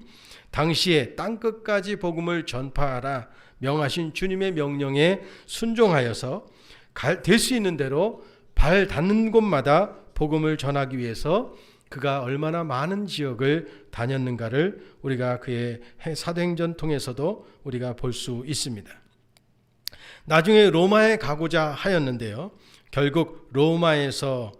당시에 땅끝까지 복음을 전파하라 명하신 주님의 명령에 순종하여서 될 수 있는 대로 발 닿는 곳마다 복음을 전하기 위해서 그가 얼마나 많은 지역을 다녔는가를 우리가 그의 사도행전 통해서도 우리가 볼 수 있습니다. 나중에 로마에 가고자 하였는데요. 결국 로마에서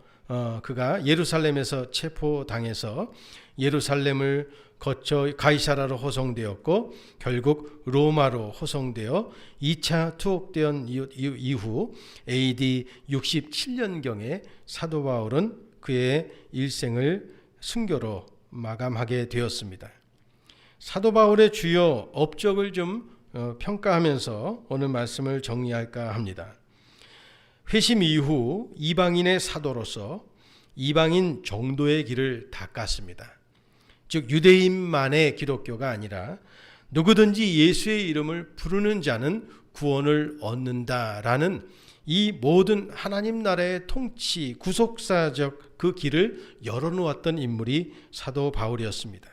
그가 예루살렘에서 체포당해서 예루살렘을 거쳐 가이사라로 호송되었고 결국 로마로 호송되어 2차 투옥대전 이후 AD 67년경에 사도 바울은 그의 일생을 순교로 마감하게 되었습니다. 사도 바울의 주요 업적을 좀 평가하면서 오늘 말씀을 정리할까 합니다. 회심 이후 이방인의 사도로서 이방인 정도의 길을 닦았습니다. 즉 유대인만의 기독교가 아니라 누구든지 예수의 이름을 부르는 자는 구원을 얻는다라는 이 모든 하나님 나라의 통치 구속사적 그 길을 열어놓았던 인물이 사도 바울이었습니다.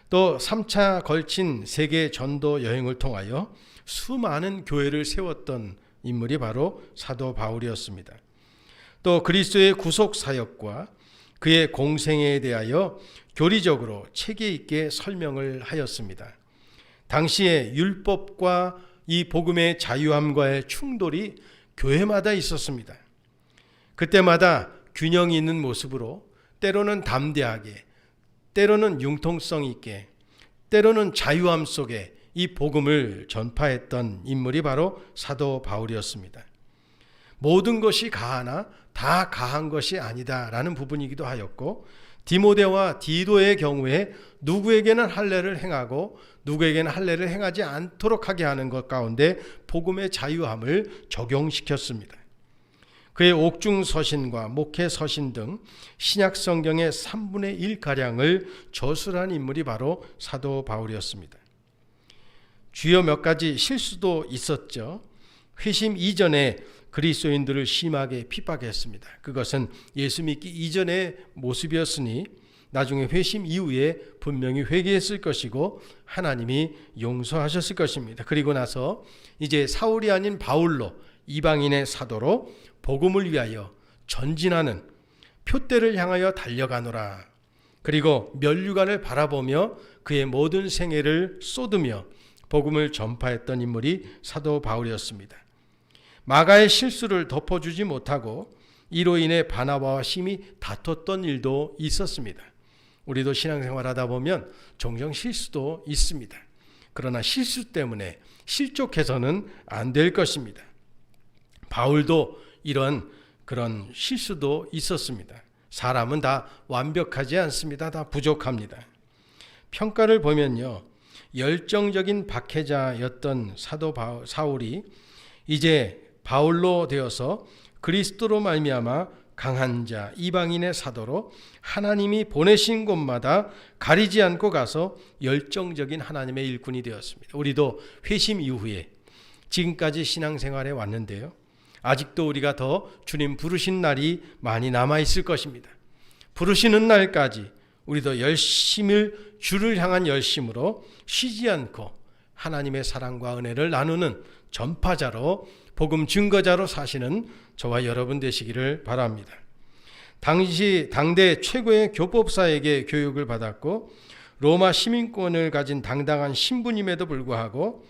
또 3차 걸친 세계 전도 여행을 통하여 수많은 교회를 세웠던 인물이 바로 사도 바울이었습니다. 또 그리스도의 구속 사역과 그의 공생애에 대하여 교리적으로 체계 있게 설명을 하였습니다. 당시에 율법과 이 복음의 자유함과의 충돌이 교회마다 있었습니다. 그때마다 균형 있는 모습으로 때로는 담대하게, 때로는 융통성 있게, 때로는 자유함 속에 이 복음을 전파했던 인물이 바로 사도 바울이었습니다. 모든 것이 가하나 다 가한 것이 아니다라는 부분이기도 하였고 디모데와 디도의 경우에 누구에게는 할례를 행하고 누구에게는 할례를 행하지 않도록 하게 하는 것 가운데 복음의 자유함을 적용시켰습니다. 그의 옥중서신과 목회서신 등 신약 성경의 3분의 1가량을 저술한 인물이 바로 사도 바울이었습니다. 주요 몇 가지 실수도 있었죠. 회심 이전에 그리스도인들을 심하게 핍박했습니다. 그것은 예수 믿기 이전의 모습이었으니 나중에 회심 이후에 분명히 회개했을 것이고 하나님이 용서하셨을 것입니다. 그리고 나서 이제 사울이 아닌 바울로 이방인의 사도로 복음을 위하여 전진하는 표대를 향하여 달려가노라. 그리고 면류관을 바라보며 그의 모든 생애를 쏟으며 복음을 전파했던 인물이 사도 바울이었습니다. 마가의 실수를 덮어주지 못하고 이로 인해 바나바와 심히 다퉜던 일도 있었습니다. 우리도 신앙생활하다 보면 종종 실수도 있습니다. 그러나 실수 때문에 실족해서는 안 될 것입니다. 바울도 이런 그런 실수도 있었습니다. 사람은 다 완벽하지 않습니다. 다 부족합니다. 평가를 보면요, 열정적인 박해자였던 사도 사울이 이제 바울로 되어서 그리스도로 말미암아 강한 자 이방인의 사도로 하나님이 보내신 곳마다 가리지 않고 가서 열정적인 하나님의 일꾼이 되었습니다. 우리도 회심 이후에 지금까지 신앙생활에 왔는데요. 아직도 우리가 더 주님 부르신 날이 많이 남아 있을 것입니다. 부르시는 날까지 우리도 주를 향한 열심으로 쉬지 않고 하나님의 사랑과 은혜를 나누는 전파자로 복음 증거자로 사시는 저와 여러분 되시기를 바랍니다. 당대 최고의 교법사에게 교육을 받았고 로마 시민권을 가진 당당한 신부님에도 불구하고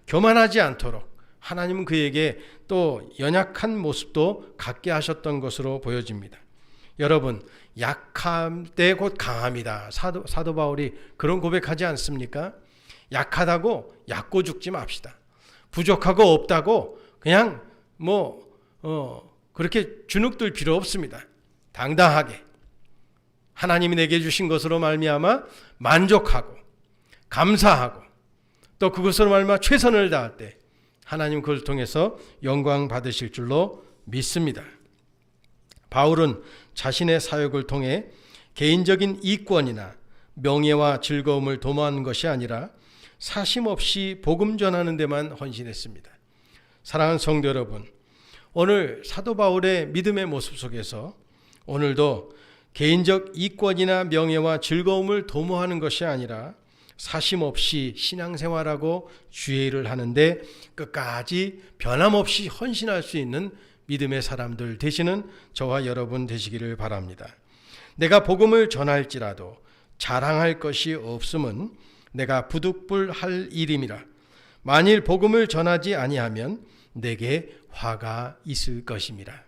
교만하지 않도록 하나님은 그에게 또 연약한 모습도 갖게 하셨던 것으로 보여집니다. 여러분, 약함 때 곧 강함이다. 사도 바울이 그런 고백하지 않습니까? 약하다고 약고 죽지 맙시다. 부족하고 없다고 그냥 그렇게 주눅들 필요 없습니다. 당당하게 하나님이 내게 주신 것으로 말미암아 만족하고 감사하고 또 그것으로 말미암아 최선을 다할 때 하나님 그걸 통해서 영광 받으실 줄로 믿습니다. 바울은 자신의 사역을 통해 개인적인 이권이나 명예와 즐거움을 도모하는 것이 아니라 사심없이 복음 전하는 데만 헌신했습니다. 사랑하는 성도 여러분, 오늘 사도 바울의 믿음의 모습 속에서 오늘도 개인적 이권이나 명예와 즐거움을 도모하는 것이 아니라 사심없이 신앙생활하고 주의 일을 하는데 끝까지 변함없이 헌신할 수 있는 믿음의 사람들 되시는 저와 여러분 되시기를 바랍니다. 내가 복음을 전할지라도 자랑할 것이 없음은 내가 부득불할 일임이라. 만일 복음을 전하지 아니하면 내게 화가 있을 것임이라.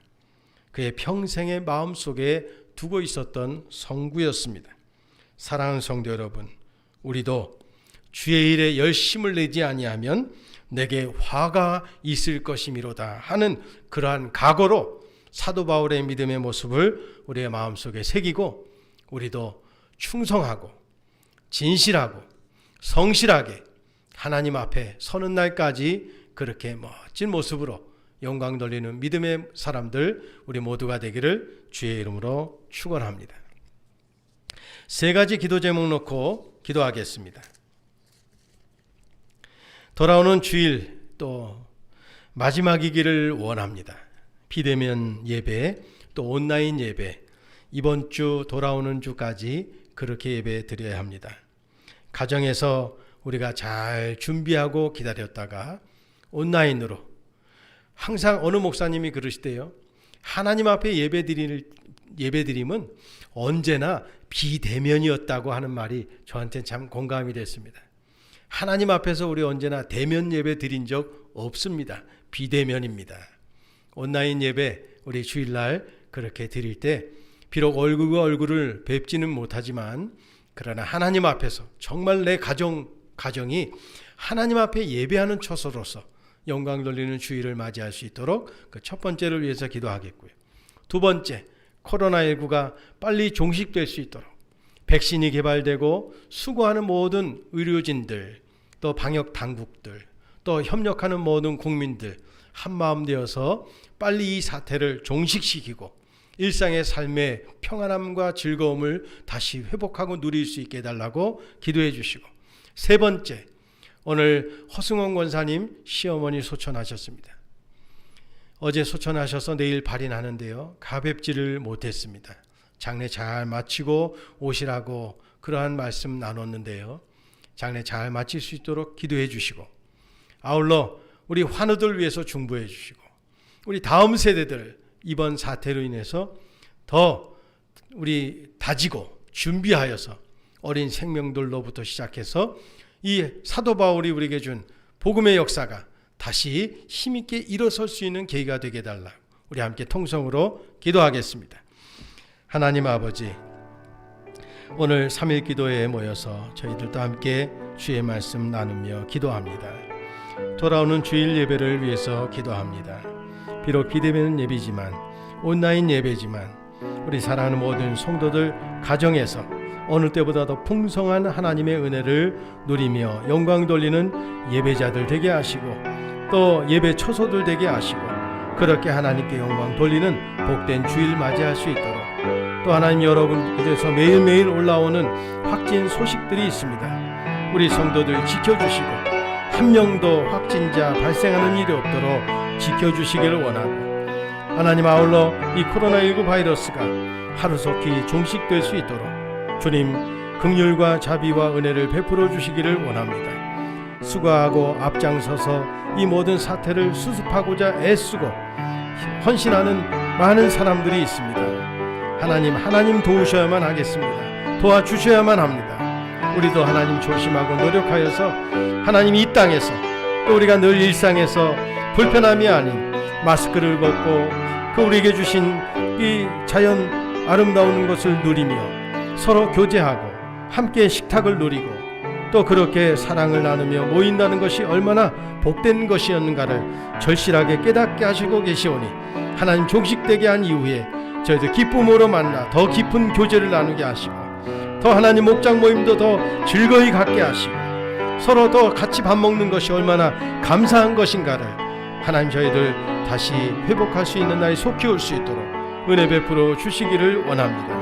그의 평생의 마음속에 두고 있었던 성구였습니다. 사랑하는 성도 여러분, 우리도 주의 일에 열심을 내지 아니하면 내게 화가 있을 것이미로다 하는 그러한 각오로 사도 바울의 믿음의 모습을 우리의 마음속에 새기고 우리도 충성하고 진실하고 성실하게 하나님 앞에 서는 날까지 그렇게 멋진 모습으로 영광 돌리는 믿음의 사람들 우리 모두가 되기를 주의 이름으로 축원합니다. 세 가지 기도 제목 놓고 기도하겠습니다. 돌아오는 주일 또 마지막이기를 원합니다. 비대면 예배 또 온라인 예배 이번 주 돌아오는 주까지 그렇게 예배 드려야 합니다. 가정에서 우리가 잘 준비하고 기다렸다가 온라인으로 항상 어느 목사님이 그러시대요. 하나님 앞에 예배드림은 언제나 비대면이었다고 하는 말이 저한테는 참 공감이 됐습니다. 하나님 앞에서 우리 언제나 대면 예배 드린 적 없습니다. 비대면입니다. 온라인 예배 우리 주일날 그렇게 드릴 때 비록 얼굴과 얼굴을 뵙지는 못하지만 그러나 하나님 앞에서 정말 내 가정이 하나님 앞에 예배하는 처소로서 영광 돌리는 주일을 맞이할 수 있도록 그 첫 번째를 위해서 기도하겠고요. 두 번째, 코로나19가 빨리 종식될 수 있도록 백신이 개발되고 수고하는 모든 의료진들 또 방역 당국들 또 협력하는 모든 국민들 한마음 되어서 빨리 이 사태를 종식시키고 일상의 삶의 평안함과 즐거움을 다시 회복하고 누릴 수 있게 해달라고 기도해 주시고 세 번째, 오늘 허승원 권사님 시어머니 소천하셨습니다. 어제 소천하셔서 내일 발인하는데요. 가뵙지를 못했습니다. 장례 잘 마치고 오시라고 그러한 말씀 나눴는데요. 장례 잘 마칠 수 있도록 기도해 주시고 아울러 우리 환우들 위해서 중보해 주시고 우리 다음 세대들 이번 사태로 인해서 더 우리 다지고 준비하여서 어린 생명들로부터 시작해서 이 사도 바울이 우리에게 준 복음의 역사가 다시 힘있게 일어설 수 있는 계기가 되게 해달라. 우리 함께 통성으로 기도하겠습니다. 하나님 아버지, 오늘 3일 기도회에 모여서 저희들도 함께 주의 말씀 나누며 기도합니다. 돌아오는 주일 예배를 위해서 기도합니다. 비록 비대면 예배지만 온라인 예배지만 우리 사랑하는 모든 성도들 가정에서 어느 때보다 더 풍성한 하나님의 은혜를 누리며 영광 돌리는 예배자들 되게 하시고 또 예배 처소들 되게 하시고 그렇게 하나님께 영광 돌리는 복된 주일 맞이할 수 있도록, 또 하나님 여러분께서 매일매일 올라오는 확진 소식들이 있습니다. 우리 성도들 지켜주시고 한 명도 확진자 발생하는 일이 없도록 지켜주시기를 원하고, 하나님 아울러 이 코로나19 바이러스가 하루속히 종식될 수 있도록 주님 긍휼과 자비와 은혜를 베풀어 주시기를 원합니다. 수고하고 앞장서서 이 모든 사태를 수습하고자 애쓰고 헌신하는 많은 사람들이 있습니다. 하나님 도우셔야만 하겠습니다. 도와주셔야만 합니다. 우리도 하나님 조심하고 노력하여서 하나님 이 땅에서, 또 우리가 늘 일상에서 불편함이 아닌 마스크를 벗고 그 우리에게 주신 이 자연 아름다운 것을 누리며 서로 교제하고 함께 식탁을 누리고 또 그렇게 사랑을 나누며 모인다는 것이 얼마나 복된 것이었는가를 절실하게 깨닫게 하시고 계시오니, 하나님 종식되게 한 이후에 저희들 기쁨으로 만나 더 깊은 교제를 나누게 하시고, 더 하나님 목장 모임도 더 즐거이 갖게 하시고, 서로 더 같이 밥 먹는 것이 얼마나 감사한 것인가를 하나님 저희들 다시 회복할 수 있는 날이 속히 올 수 있도록 은혜 베풀어 주시기를 원합니다.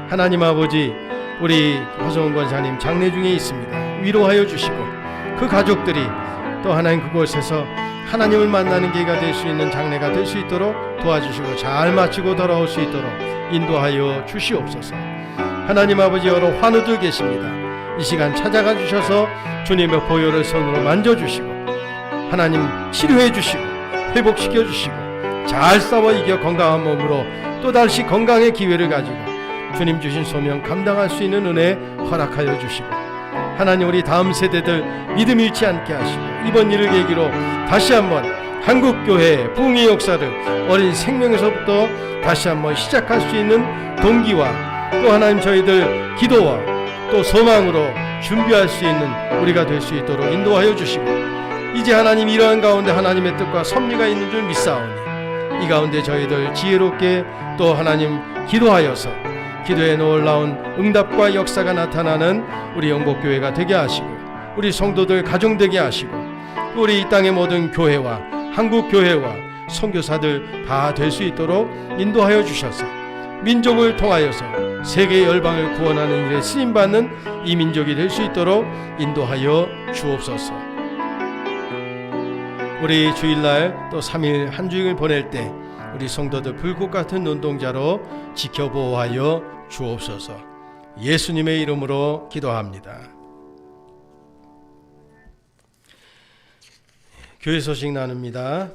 하나님 아버지, 우리 허성원 권사님 장례 중에 있습니다. 위로하여 주시고 그 가족들이 또 하나님 그곳에서 하나님을 만나는 계기가 될 수 있는 장례가 될 수 있도록 도와주시고 잘 마치고 돌아올 수 있도록 인도하여 주시옵소서. 하나님 아버지, 여러 환우들 계십니다. 이 시간 찾아가 주셔서 주님의 보혈을 손으로 만져주시고 하나님 치료해 주시고 회복시켜 주시고 잘 싸워 이겨 건강한 몸으로 또다시 건강의 기회를 가지고 주님 주신 소명 감당할 수 있는 은혜 허락하여 주시고, 하나님 우리 다음 세대들 믿음 잃지 않게 하시고 이번 일을 계기로 다시 한번 한국교회 부흥의 역사를 어린 생명에서부터 다시 한번 시작할 수 있는 동기와 또 하나님 저희들 기도와 또 소망으로 준비할 수 있는 우리가 될 수 있도록 인도하여 주시고, 이제 하나님 이러한 가운데 하나님의 뜻과 섭리가 있는 줄 믿사오니 이 가운데 저희들 지혜롭게 또 하나님 기도하여서 기도에 놀라운 응답과 역사가 나타나는 우리 영복교회가 되게 하시고 우리 성도들 가정되게 하시고 우리 이 땅의 모든 교회와 한국교회와 선교사들 다 될 수 있도록 인도하여 주셔서 민족을 통하여서 세계 열방을 구원하는 일에 쓰임받는 이 민족이 될 수 있도록 인도하여 주옵소서. 우리 주일날 또 3일 한 주일을 보낼 때 우리 성도들 불꽃 같은 눈동자로 지켜보호하여 주옵소서. 예수님의 이름으로 기도합니다. 교회 소식 나눕니다.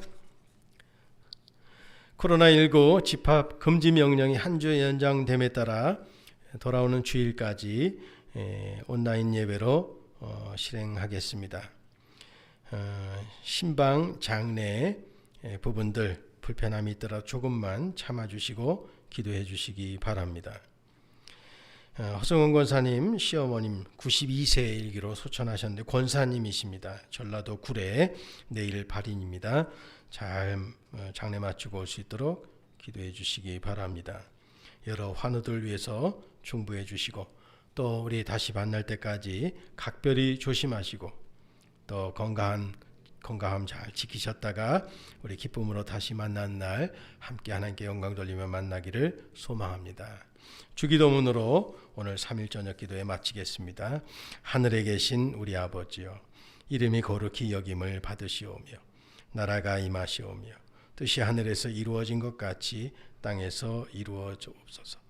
코로나19 집합 금지 명령이 한 주 연장됨에 따라 돌아오는 주일까지 온라인 예배로 실행하겠습니다. 신방 장례 부분들 불편함이 있더라도 조금만 참아주시고 기도해 주시기 바랍니다. 허성원 권사님 시어머님 92세 일기로 소천하셨는데 권사님이십니다. 전라도 구례, 내일 발인입니다. 잘 장례 마치고 올 수 있도록 기도해 주시기 바랍니다. 여러 환우들 위해서 중보해 주시고 또 우리 다시 만날 때까지 각별히 조심하시고 또 건강함 잘 지키셨다가 우리 기쁨으로 다시 만난 날 함께 하나님께 영광 돌리며 만나기를 소망합니다. 주기도문으로 오늘 3일 저녁 기도에 마치겠습니다. 하늘에 계신 우리 아버지여, 이름이 거룩히 여김을 받으시오며 나라가 임하시오며 뜻이 하늘에서 이루어진 것 같이 땅에서 이루어지옵소서.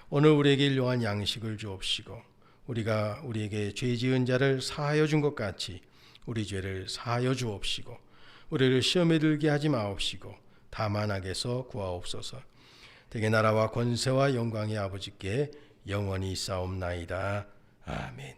오늘 우리에게 일용할 양식을 주옵시고 우리가 우리에게 죄 지은 자를 사하여 준 것 같이 우리 죄를 사하여 주옵시고 우리를 시험에 들게 하지 마옵시고 다만 악에서 구하옵소서. 대개 나라와 권세와 영광의 아버지께 영원히 있사옵나이다. 아멘.